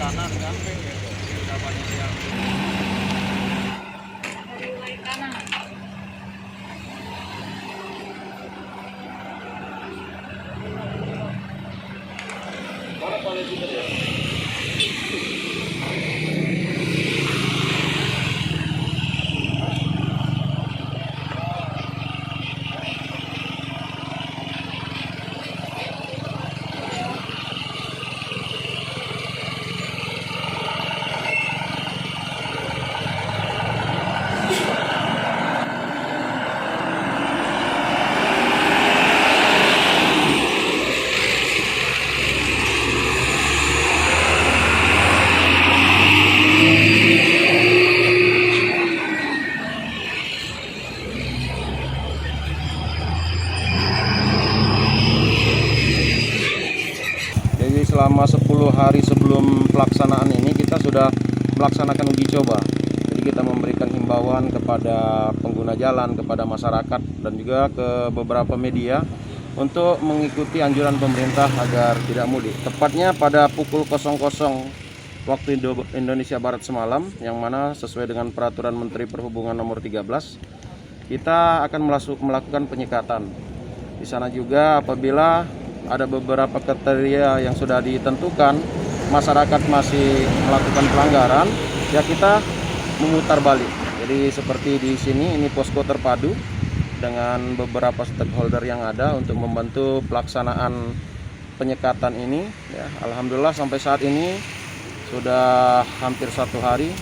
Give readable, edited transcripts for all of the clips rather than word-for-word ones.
kanan kan, udah banyak yang Dari kanan. mana paling kita ya? Jadi selama 10 hari sebelum pelaksanaan ini kita sudah melaksanakan uji coba. Jadi kita memberikan himbauan kepada pengguna jalan, kepada masyarakat dan juga ke beberapa media untuk mengikuti anjuran pemerintah agar tidak mudik. Tepatnya pada pukul 00 waktu Indonesia Barat semalam, yang mana sesuai dengan peraturan Menteri Perhubungan nomor 13, kita akan melakukan penyekatan. Di sana juga apabila ada beberapa kriteria yang sudah ditentukan, masyarakat masih melakukan pelanggaran, ya kita memutar balik. Jadi seperti di sini, ini posko terpadu dengan beberapa stakeholder yang ada untuk membantu pelaksanaan penyekatan ini. Ya, alhamdulillah sampai saat ini sudah hampir 1 hari,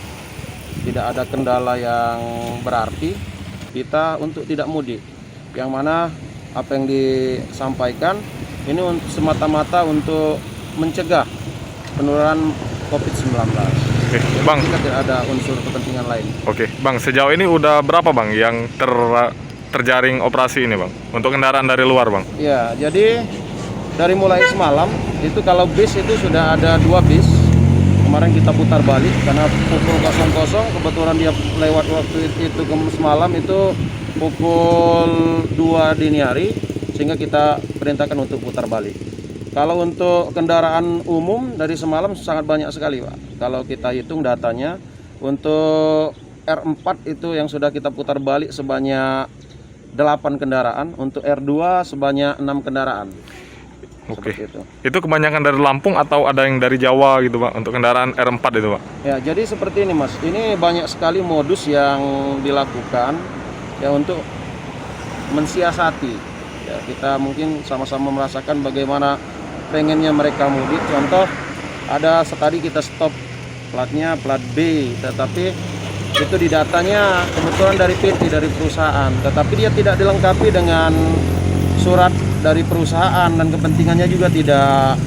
tidak ada kendala yang berarti kita untuk tidak mudik. Yang mana apa yang disampaikan ini semata-mata untuk mencegah penularan COVID-19. Oke, Bang. Kita tidak ada unsur kepentingan lain. Oke, Bang. Sejauh ini udah berapa, Bang, yang terjaring operasi ini, Bang? Untuk kendaraan dari luar, Bang? Ya, jadi dari mulai semalam itu kalau bis itu sudah ada 2 bis. Kemarin kita putar balik karena pukul 00 kebetulan dia lewat waktu itu semalam itu pukul 2 dini hari, sehingga kita perintahkan untuk putar balik. Kalau untuk kendaraan umum dari semalam sangat banyak sekali, Pak. Kalau kita hitung datanya, untuk R4 itu yang sudah kita putar balik sebanyak 8 kendaraan, untuk R2 sebanyak 6 kendaraan. Oke. Itu. Itu kebanyakan dari Lampung atau ada yang dari Jawa gitu, Pak, untuk kendaraan R4 itu, Pak? Ya, jadi seperti ini, Mas. Ini banyak sekali modus yang dilakukan ya untuk mensiasati. Ya, kita mungkin sama-sama merasakan bagaimana pengennya mereka mudik. Contoh, ada sekali kita stop platnya plat B, tetapi itu di datanya kebetulan dari PT, dari perusahaan, tetapi dia tidak dilengkapi dengan surat dari perusahaan dan kepentingannya juga tidak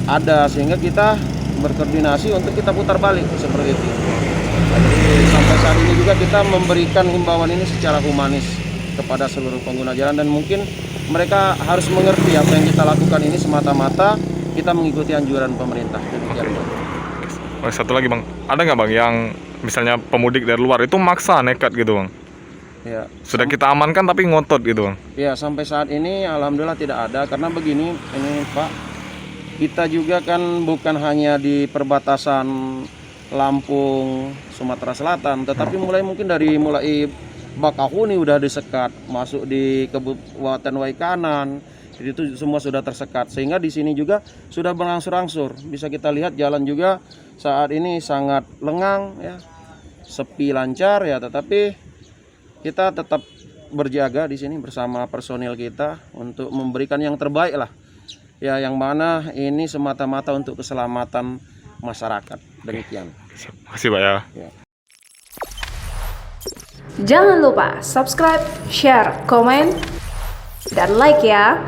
ada, sehingga kita berkoordinasi untuk kita putar balik seperti itu. Jadi sampai saat ini juga kita memberikan himbauan ini secara humanis kepada seluruh pengguna jalan, dan mungkin mereka harus mengerti apa yang kita lakukan ini semata-mata kita mengikuti anjuran pemerintah. Demikian. Oh, satu lagi, Bang, ada nggak, Bang, yang misalnya pemudik dari luar itu maksa nekat gitu, Bang? Ya, Sudah kita amankan tapi ngotot gitu, Bang? ya sampai saat ini alhamdulillah tidak ada, karena begini ini Pak, kita juga kan bukan hanya di perbatasan Lampung, Sumatera Selatan, tetapi mulai Bakahuni udah disekat, masuk di Kabupaten Waikanan, itu semua sudah tersekat, sehingga di sini juga sudah berangsur-angsur. Bisa kita lihat jalan juga saat ini sangat lengang, ya, sepi lancar, ya, tetapi kita tetap berjaga di sini bersama personil kita untuk memberikan yang terbaik lah, ya, yang mana ini semata-mata untuk keselamatan masyarakat. Demikian. Makasih, Pak, ya. Jangan lupa subscribe, share, komen, dan like ya.